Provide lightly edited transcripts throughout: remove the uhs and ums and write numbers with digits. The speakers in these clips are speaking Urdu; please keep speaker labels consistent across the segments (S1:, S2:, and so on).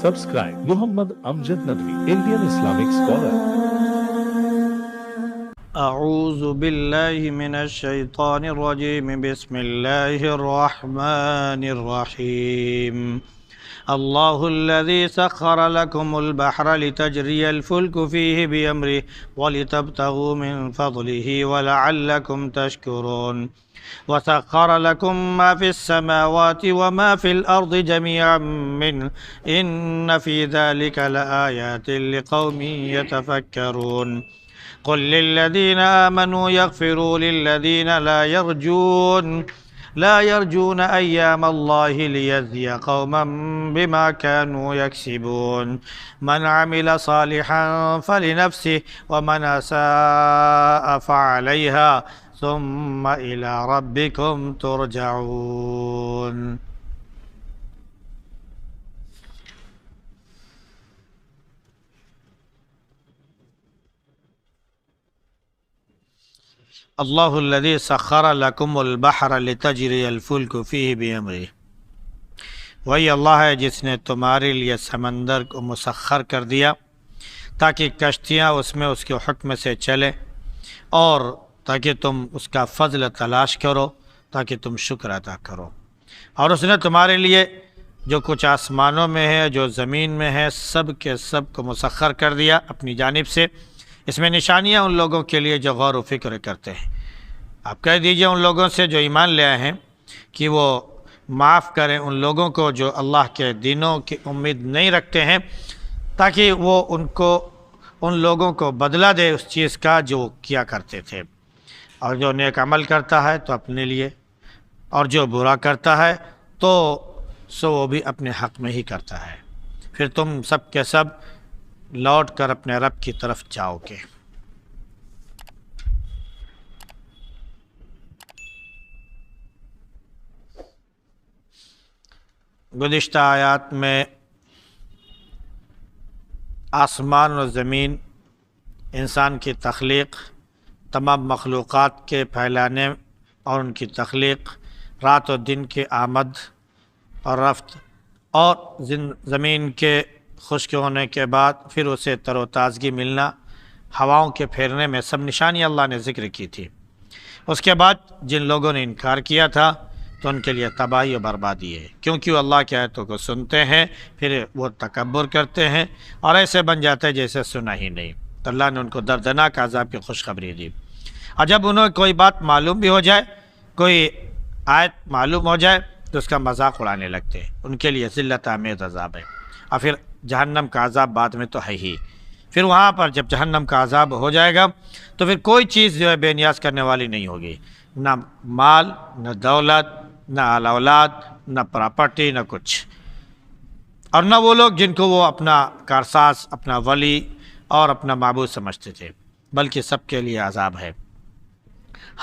S1: Subscribe Muhammad Amjad Nadwi, Indian Islamic scholar.
S2: أعوذ بالله من الشيطان الرجيم بسم الله الرحمن الرحيم الله الذي سخر لكم البحر لتجري الفلك فيه بأمره ولتبتغوا من فضله ولعلكم تشكرون وسخر لكم ما في السماوات وما في الأرض جميعا منه إن في ذلك لآيات لقوم يتفكرون قل للذين آمنوا يغفروا للذين لا يرجون أيام الله ليجزي قوما بما كانوا يكسبون من عمل صالحا فلنفسه ومن أساء فعليها ثم إلى ربكم ترجعون. اللہ الذی سخر لکم البحر لتجری الفلک فیہ بامرہ، وہی اللہ ہے جس نے تمہارے لیے سمندر کو مسخر کر دیا تاکہ کشتیاں اس میں اس کے حکم سے چلیں، اور تاکہ تم اس کا فضل تلاش کرو، تاکہ تم شکر ادا کرو. اور اس نے تمہارے لیے جو کچھ آسمانوں میں ہے جو زمین میں ہے سب کے سب کو مسخر کر دیا اپنی جانب سے. اس میں نشانیاں ان لوگوں کے لیے جو غور و فکر کرتے ہیں. آپ کہہ دیجئے ان لوگوں سے جو ایمان لے آئے ہیں کہ وہ معاف کریں ان لوگوں کو جو اللہ کے دینوں کی امید نہیں رکھتے ہیں، تاکہ وہ ان لوگوں کو بدلہ دے اس چیز کا جو کیا کرتے تھے. اور جو نیک عمل کرتا ہے تو اپنے لیے، اور جو برا کرتا ہے تو وہ بھی اپنے حق میں ہی کرتا ہے. پھر تم سب کے سب لوٹ کر اپنے رب کی طرف جاؤ گے. گزشتہ آیات میں آسمان و زمین، انسان کی تخلیق، تمام مخلوقات کے پھیلانے اور ان کی تخلیق، رات و دن کی آمد اور رفت، اور زمین کے خشک ہونے کے بعد پھر اسے تر و تازگی ملنا، ہواؤں کے پھیرنے میں سب نشانی اللہ نے ذکر کی تھی. اس کے بعد جن لوگوں نے انکار کیا تھا تو ان کے لیے تباہی و بربادی ہے، کیونکہ وہ اللہ کی آیتوں کو سنتے ہیں پھر وہ تکبر کرتے ہیں اور ایسے بن جاتے ہیں جیسے سنا ہی نہیں. تو اللہ نے ان کو دردناک عذاب کی خوشخبری دی. اور جب انہیں کوئی بات معلوم بھی ہو جائے، کوئی آیت معلوم ہو جائے تو اس کا مذاق اڑانے لگتے ہیں. ان کے لیے ذلت آمیز عذاب ہے. اور پھر جہنم کا عذاب بعد میں تو ہے ہی. پھر وہاں پر جب جہنم کا عذاب ہو جائے گا تو پھر کوئی چیز جو ہے بے نیاز کرنے والی نہیں ہوگی، نہ مال، نہ دولت، نہ اولاد، نہ پراپرٹی، نہ کچھ. اور نہ وہ لوگ جن کو وہ اپنا کارساز، اپنا ولی اور اپنا معبود سمجھتے تھے، بلکہ سب کے لیے عذاب ہے.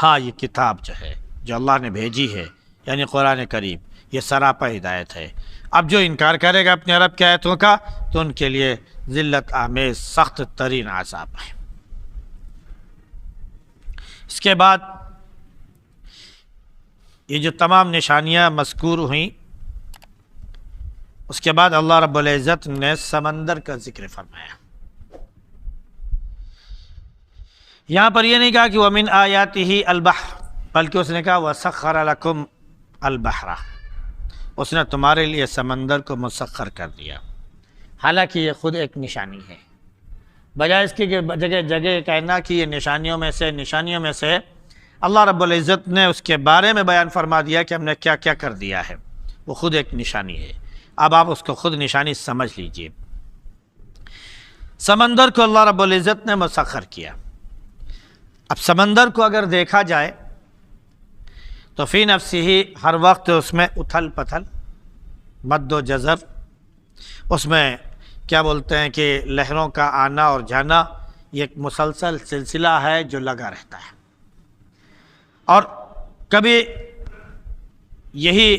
S2: ہاں، یہ کتاب جو ہے جو اللہ نے بھیجی ہے یعنی قرآن کریم، یہ سراپا ہدایت ہے. اب جو انکار کرے گا اپنے رب کی آیتوں کا تو ان کے لیے ذلت آمیز سخت ترین عذاب ہے. اس کے بعد یہ جو تمام نشانیاں مذکور ہوئیں، اس کے بعد اللہ رب العزت نے سمندر کا ذکر فرمایا. یہاں پر یہ نہیں کہا کہ وَمِنْ آیَاتِهِ الْبَحْرُ، بلکہ اس نے کہا وَسَخَّرَ لَكُمْ الْبَحْرَ، اس نے تمہارے لیے سمندر کو مسخر کر دیا. حالانکہ یہ خود ایک نشانی ہے، بجائے اس کی کہ جگہ جگہ کہنا کہ یہ نشانیوں میں سے اللہ رب العزت نے اس کے بارے میں بیان فرما دیا کہ ہم نے کیا کیا کر دیا ہے. وہ خود ایک نشانی ہے. اب آپ اس کو خود نشانی سمجھ لیجئے. سمندر کو اللہ رب العزت نے مسخر کیا. اب سمندر کو اگر دیکھا جائے تو فی نفسی ہی ہر وقت اس میں اتھل پتھل، مد و جزر، اس میں کیا بولتے ہیں کہ لہروں کا آنا اور جانا، یہ ایک مسلسل سلسلہ ہے جو لگا رہتا ہے. اور کبھی یہی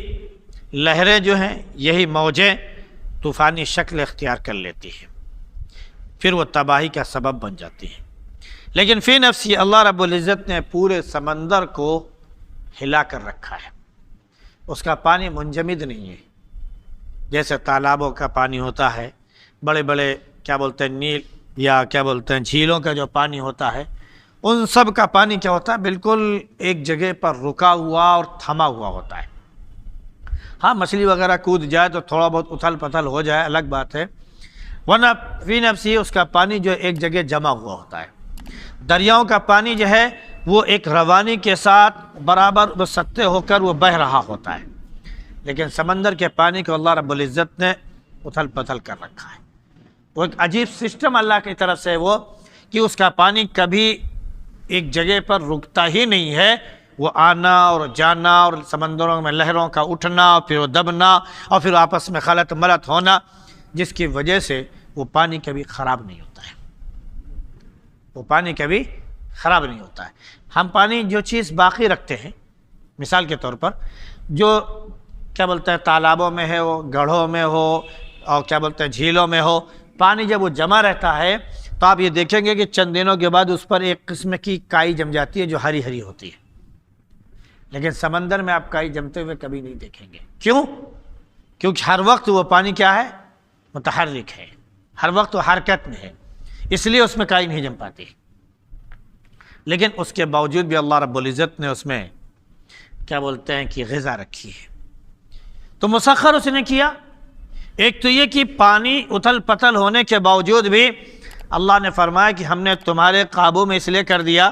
S2: لہریں جو ہیں، یہی موجیں طوفانی شکل اختیار کر لیتی ہیں، پھر وہ تباہی کا سبب بن جاتی ہیں. لیکن فی نفسی اللہ رب العزت نے پورے سمندر کو ہلا کر رکھا ہے. اس کا پانی منجمد نہیں ہے، جیسے تالابوں کا پانی ہوتا ہے، بڑے بڑے کیا بولتے ہیں نیل یا کیا بولتے ہیں جھیلوں کا جو پانی ہوتا ہے، ان سب کا پانی کیا ہوتا ہے، بالکل ایک جگہ پر رکا ہوا اور تھما ہوا ہوتا ہے۔ ہاں مچھلی وغیرہ کود جائے تو تھوڑا بہت اتھل پتھل ہو جائے الگ بات ہے، ورنہ فی نفسی اس کا پانی جو ایک جگہ جمع ہوا ہوتا ہے۔ دریاؤں کا پانی جو ہے وہ ایک روانی کے ساتھ برابر سطح ہو کر وہ بہہ رہا ہوتا ہے، لیکن سمندر کے پانی کو اللہ رب العزت نے اتھل پتھل کر رکھا ہے۔ وہ ایک عجیب سسٹم اللہ کی طرف سے وہ کہ اس کا پانی کبھی ایک جگہ پر رکتا ہی نہیں ہے، وہ آنا اور جانا اور سمندروں میں لہروں کا اٹھنا اور پھر وہ دبنا اور پھر آپس میں خلط ملط ہونا، جس کی وجہ سے وہ پانی کبھی خراب نہیں ہوتا ہے، وہ پانی کبھی خراب نہیں ہوتا ہے۔ ہم پانی جو چیز باقی رکھتے ہیں، مثال کے طور پر جو کیا بولتے ہیں تالابوں میں ہے، وہ گڑھوں میں ہو اور کیا بولتے ہیں جھیلوں میں ہو، پانی جب وہ جمع رہتا ہے تو آپ یہ دیکھیں گے کہ چند دنوں کے بعد اس پر ایک قسم کی کائی جم جاتی ہے جو ہری ہری ہوتی ہے، لیکن سمندر میں آپ کائی جمتے ہوئے کبھی نہیں دیکھیں گے۔ کیوں؟ کیونکہ ہر وقت وہ پانی کیا ہے، متحرک ہے، ہر وقت وہ حرکت میں ہے، اس لیے اس میں کائی نہیں جم پاتی۔ لیکن اس کے باوجود بھی اللہ رب العزت نے اس میں کیا بولتے ہیں کہ غذا رکھی ہے، تو مسخر اس نے کیا۔ ایک تو یہ کہ پانی اتھل پتھل ہونے کے باوجود بھی اللہ نے فرمایا کہ ہم نے تمہارے قابو میں اس لیے کر دیا،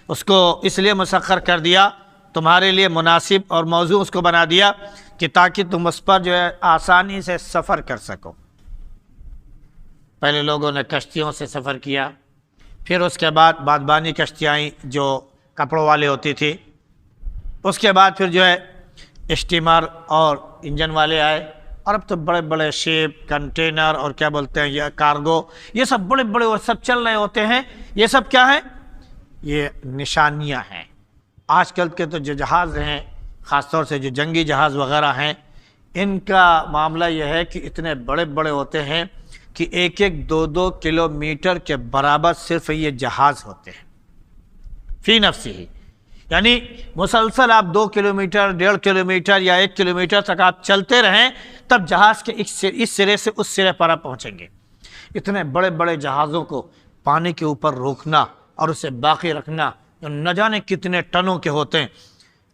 S2: اس کو اس لیے مسخر کر دیا، تمہارے لیے مناسب اور موضوع اس کو بنا دیا کہ تاکہ تم اس پر جو ہے آسانی سے سفر کر سکو۔ پہلے لوگوں نے کشتیوں سے سفر کیا، پھر اس کے بعد بادبانی کشتیاں آئیں جو کپڑوں والے ہوتی تھی، اس کے بعد پھر جو ہے اسٹیمر اور انجن والے آئے، اور اب تو بڑے بڑے شپ، کنٹینر اور کیا بولتے ہیں یہ کارگو، یہ سب بڑے بڑے وہ سب چل رہے ہوتے ہیں۔ یہ سب کیا ہے؟ یہ نشانیاں ہیں۔ آج کل کے تو جو جہاز ہیں، خاص طور سے جو جنگی جہاز وغیرہ ہیں، ان کا معاملہ یہ ہے کہ اتنے بڑے بڑے ہوتے ہیں کہ ایک ایک دو دو کلومیٹر کے برابر صرف یہ جہاز ہوتے ہیں فی نفسی ہی، یعنی مسلسل آپ 2 کلومیٹر، 1.5 کلومیٹر یا 1 کلومیٹر تک آپ چلتے رہیں تب جہاز کے اس سرے سے اس سرے پر آپ پہنچیں گے۔ اتنے بڑے بڑے جہازوں کو پانی کے اوپر روکنا اور اسے باقی رکھنا نہ جانے کتنے ٹنوں کے ہوتے ہیں،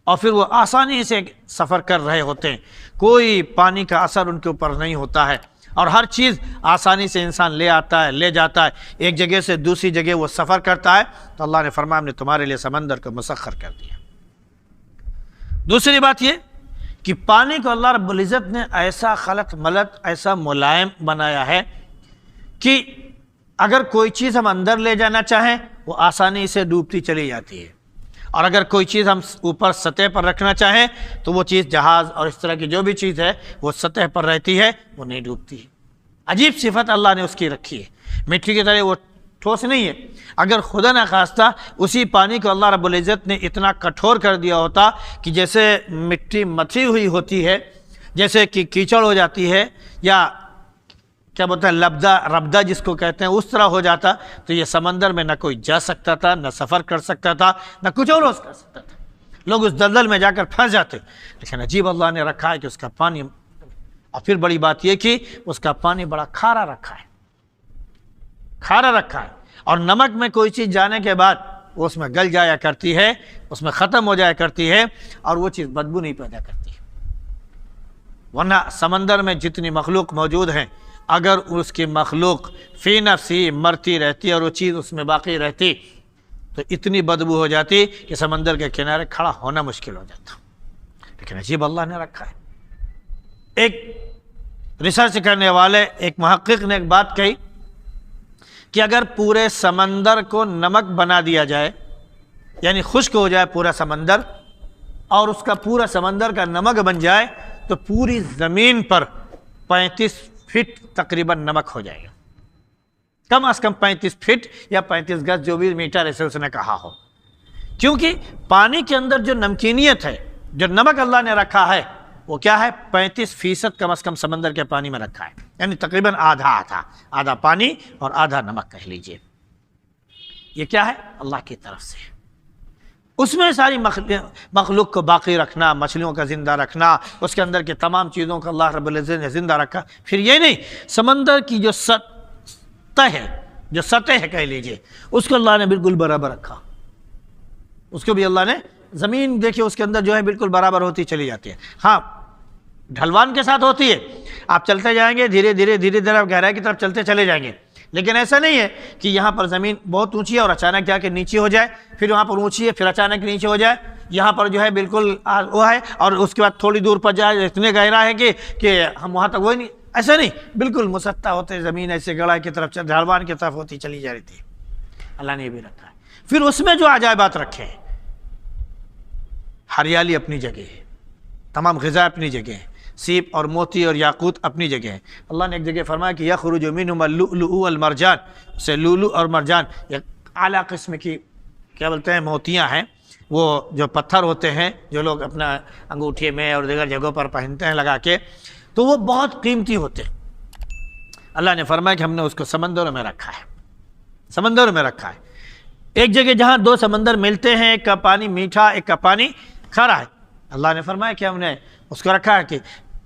S2: اور پھر وہ آسانی سے سفر کر رہے ہوتے ہیں، کوئی پانی کا اثر ان کے اوپر نہیں ہوتا ہے، اور ہر چیز آسانی سے انسان لے آتا ہے، لے جاتا ہے، ایک جگہ سے دوسری جگہ وہ سفر کرتا ہے۔ تو اللہ نے فرمایا ہم نے تمہارے لیے سمندر کو مسخر کر دیا۔ دوسری بات یہ کہ پانی کو اللہ رب العزت نے ایسا خلط ملط، ایسا ملائم بنایا ہے کہ اگر کوئی چیز ہم اندر لے جانا چاہیں وہ آسانی سے ڈوبتی چلی جاتی ہے، اور اگر کوئی چیز ہم اوپر سطح پر رکھنا چاہیں تو وہ چیز جہاز اور اس طرح کی جو بھی چیز ہے وہ سطح پر رہتی ہے، وہ نہیں ڈوبتی ہے۔ عجیب صفت اللہ نے اس کی رکھی ہے، مٹی کی طرح وہ ٹھوس نہیں ہے۔ اگر خدا نخواستہ اسی پانی کو اللہ رب العزت نے اتنا کٹھور کر دیا ہوتا کہ جیسے مٹی متھی ہوئی ہوتی ہے، جیسے کہ کیچڑ ہو جاتی ہے، یا کیا بولتے ہیں ربدہ جس کو کہتے ہیں، اس طرح ہو جاتا تو یہ سمندر میں نہ کوئی جا سکتا تھا، نہ سفر کر سکتا تھا، نہ کچھ اور ہو سکتا تھا، لوگ اس دلدل میں جا کر پھنس جاتے۔ لیکن عجیب اللہ نے رکھا ہے کہ اس کا پانی، اور پھر بڑی بات یہ کہ اس کا پانی بڑا کھارا رکھا ہے، کھارا رکھا ہے، اور نمک میں کوئی چیز جانے کے بعد وہ اس میں گل جایا کرتی ہے، اس میں ختم ہو جایا کرتی ہے، اور وہ چیز بدبو نہیں پیدا کرتی۔ ورنہ سمندر میں جتنی مخلوق موجود ہیں، اگر اس کی مخلوق فی نفسی مرتی رہتی اور وہ چیز اس میں باقی رہتی تو اتنی بدبو ہو جاتی کہ سمندر کے کنارے کھڑا ہونا مشکل ہو جاتا۔ لیکن عجیب اللہ نے رکھا ہے۔ ایک ریسرچ کرنے والے ایک محقق نے ایک بات کہی کہ اگر پورے سمندر کو نمک بنا دیا جائے، یعنی خشک ہو جائے پورا سمندر، اور اس کا پورا سمندر کا نمک بن جائے تو پوری زمین پر 35 فٹ تقریباً نمک ہو جائے گا، کم از کم 35 فٹ یا 35 گز، جو بھی میٹر ایسے اس نے کہا ہو، کیونکہ پانی کے اندر جو نمکینیت ہے، جو نمک اللہ نے رکھا ہے وہ کیا ہے، 35% کم از کم سمندر کے پانی میں رکھا ہے، یعنی تقریباً آدھا پانی اور آدھا نمک کہہ لیجئے۔ یہ کیا ہے؟ اللہ کی طرف سے۔ اس میں ساری مخلوق کو باقی رکھنا، مچھلیوں کا زندہ رکھنا، اس کے اندر کے تمام چیزوں کو اللہ رب العزت نے زندہ رکھا۔ پھر یہ نہیں، سمندر کی جو سطح ہے، جو سطح ہے کہہ لیجئے، اس کو اللہ نے بالکل برابر رکھا۔ اس کو بھی اللہ نے، زمین دیکھیے اس کے اندر جو ہے بالکل برابر ہوتی چلی جاتی ہے، ہاں ڈھلوان کے ساتھ ہوتی ہے، آپ چلتے جائیں گے دھیرے دھیرے گہرائی کی طرف چلتے چلے جائیں گے، لیکن ایسا نہیں ہے کہ یہاں پر زمین بہت اونچی ہے اور اچانک جا کے نیچے ہو جائے، پھر وہاں پر اونچی ہے پھر اچانک نیچے ہو جائے، یہاں پر جو ہے بالکل وہ ہے اور اس کے بعد تھوڑی دور پر جائے اتنے گہرا ہے کہ ہم وہاں تک وہی نہیں، ایسا نہیں، بالکل مسطح ہوتے زمین ایسے گڑھائی کی طرف ڈھلوان کی طرف ہوتی چلی جا رہی تھی۔ اللہ نے یہ بھی رکھا ہے۔ پھر اس میں جو عجائبات رکھے ہیں، ہریالی اپنی جگہ ہے، تمام غذا اپنی جگہ ہے، سیب اور موتی اور یاقوت اپنی جگہ ہے۔ اللہ نے ایک جگہ فرمایا کہ یخرج منہما اللؤلؤ والمرجان، سے لؤلؤ اور مرجان ایک اعلیٰ قسم کی کیا بولتے ہیں موتیاں ہیں، وہ جو پتھر ہوتے ہیں جو لوگ اپنا انگوٹھے میں اور دیگر جگہوں پر پہنتے ہیں لگا کے، تو وہ بہت قیمتی ہوتے ہیں۔ اللہ نے فرمایا کہ ہم نے اس کو سمندروں میں رکھا ہے، سمندروں میں رکھا ہے۔ ایک جگہ جہاں دو سمندر ملتے ہیں، ایک کا پانی میٹھا ایک کا پانی کھارا ہے، اللہ نے فرمایا کہ ہم نے اس کو رکھا ہے کہ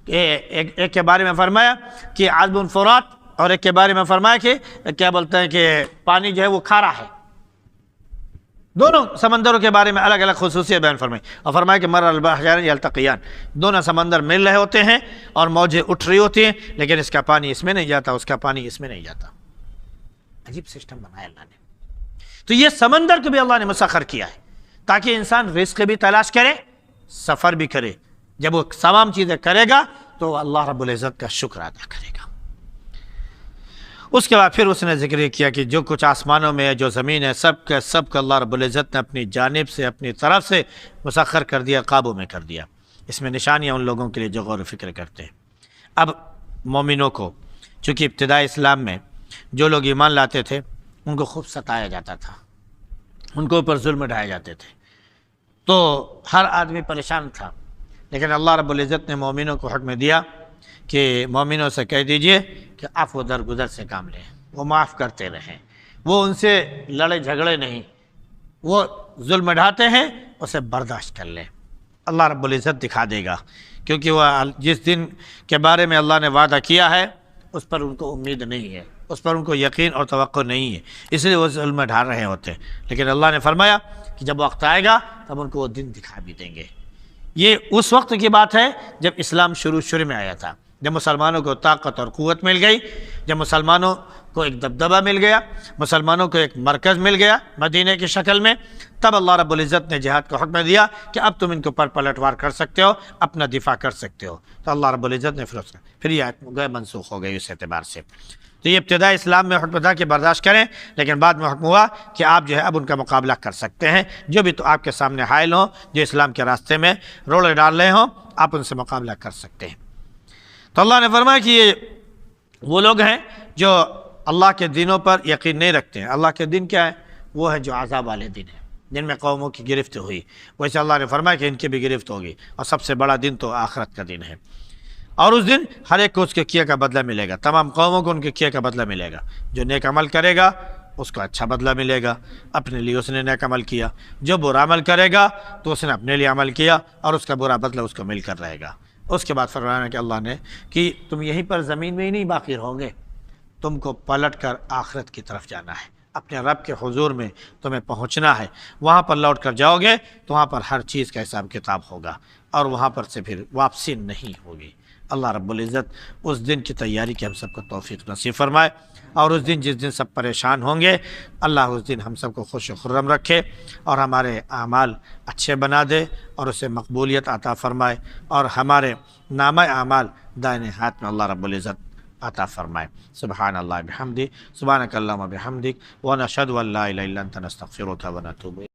S2: ایک کے بارے میں فرمایا کہ عذب فرات، اور ایک کے بارے میں فرمایا کہ کیا بولتے ہیں کہ پانی جو ہے وہ کھارا ہے۔ دونوں سمندروں کے بارے میں الگ الگ خصوصیت بیان فرمائی، اور فرمایا کہ مر البحرین یلتقیان، دونوں سمندر مل رہے ہوتے ہیں اور موجیں اٹھ رہی ہوتی ہیں، لیکن اس کا پانی اس میں نہیں جاتا، اس کا پانی اس میں نہیں جاتا۔ عجیب سسٹم بنایا اللہ نے۔ تو یہ سمندر کو بھی اللہ نے مسخر کیا ہے تاکہ انسان رزق بھی تلاش کرے، سفر بھی کرے۔ جب وہ تمام چیزیں کرے گا تو اللہ رب العزت کا شکر ادا کرے گا۔ اس کے بعد پھر اس نے ذکر کیا کہ جو کچھ آسمانوں میں ہے، جو زمین ہے، سب کا اللہ رب العزت نے اپنی جانب سے، اپنی طرف سے مسخر کر دیا، قابو میں کر دیا۔ اس میں نشانیاں ان لوگوں کے لیے جو غور و فکر کرتے ہیں۔ اب مومنوں کو چونکہ ابتدائی اسلام میں جو لوگ ایمان لاتے تھے ان کو خوب ستایا جاتا تھا، ان کو اوپر ظلم ڈھائے جاتے تھے، تو ہر آدمی پریشان تھا، لیکن اللہ رب العزت نے مومنوں کو حکم دیا کہ مومنوں سے کہہ دیجئے کہ عفو درگزر سے کام لیں، وہ معاف کرتے رہیں، وہ ان سے لڑے جھگڑے نہیں، وہ ظلم ڈھاتے ہیں اسے برداشت کر لیں، اللہ رب العزت دکھا دے گا، کیونکہ وہ جس دن کے بارے میں اللہ نے وعدہ کیا ہے اس پر ان کو امید نہیں ہے، اس پر ان کو یقین اور توقع نہیں ہے، اس لیے وہ ظلم ڈھا رہے ہوتے ہیں۔ لیکن اللہ نے فرمایا کہ جب وقت آئے گا تب ان کو وہ دن دکھا بھی دیں گے۔ یہ اس وقت کی بات ہے جب اسلام شروع میں آیا تھا، جب مسلمانوں کو طاقت اور قوت مل گئی، جب مسلمانوں کو ایک دبدبہ مل گیا، مسلمانوں کو ایک مرکز مل گیا مدینہ کی شکل میں، تب اللہ رب العزت نے جہاد کا حکم دیا کہ اب تم ان کو پلٹوار کر سکتے ہو، اپنا دفاع کر سکتے ہو۔ تو اللہ رب العزت نے پھر یہ آیت منسوخ ہو گئی اس اعتبار سے۔ تو یہ ابتدائی اسلام میں حکم تھا کہ برداشت کریں، لیکن بعد میں حکم ہوا کہ آپ جو ہے اب ان کا مقابلہ کر سکتے ہیں، جو بھی تو آپ کے سامنے حائل ہوں، جو اسلام کے راستے میں روڑے ڈال رہے ہوں، آپ ان سے مقابلہ کر سکتے ہیں۔ تو اللہ نے فرمایا کہ یہ وہ لوگ ہیں جو اللہ کے دنوں پر یقین نہیں رکھتے ہیں۔ اللہ کے دن کیا ہے؟ وہ ہے جو عذاب والے دن ہیں، جن میں قوموں کی گرفت ہوئی، ویسے اللہ نے فرمایا کہ ان کی بھی گرفت ہوگی، اور سب سے بڑا دن تو آخرت کا دن ہے، اور اس دن ہر ایک کو اس کے کیے کا بدلہ ملے گا، تمام قوموں کو ان کے کیے کا بدلہ ملے گا۔ جو نیک عمل کرے گا اس کو اچھا بدلہ ملے گا، اپنے لیے اس نے نیک عمل کیا، جو برا عمل کرے گا تو اس نے اپنے لیے عمل کیا اور اس کا برا بدلہ اس کو مل کر رہے گا۔ اس کے بعد فرمایا کہ اللہ نے کہ تم یہیں پر زمین میں ہی نہیں باقی رہو گے، تم کو پلٹ کر آخرت کی طرف جانا ہے، اپنے رب کے حضور میں تمہیں پہنچنا ہے، وہاں پر لوٹ کر جاؤ گے تو وہاں پر ہر چیز کا حساب کتاب ہوگا، اور وہاں پر سے پھر واپسی نہیں ہوگی۔ اللہ رب العزت اس دن کی تیاری کی ہم سب کو توفیق نصیب فرمائے، اور اس دن جس دن سب پریشان ہوں گے، اللہ اس دن ہم سب کو خوش و خرم رکھے اور ہمارے اعمال اچھے بنا دے اور اسے مقبولیت عطا فرمائے، اور ہمارے نامہ اعمال دائیں ہاتھ میں اللہ رب العزت عطا فرمائے۔ سبحان اللہ بحمدہ، سبحانک اللہم بحمدک، ونشہد ان لا الہ الا انت نستغفرک ونتوب الیک۔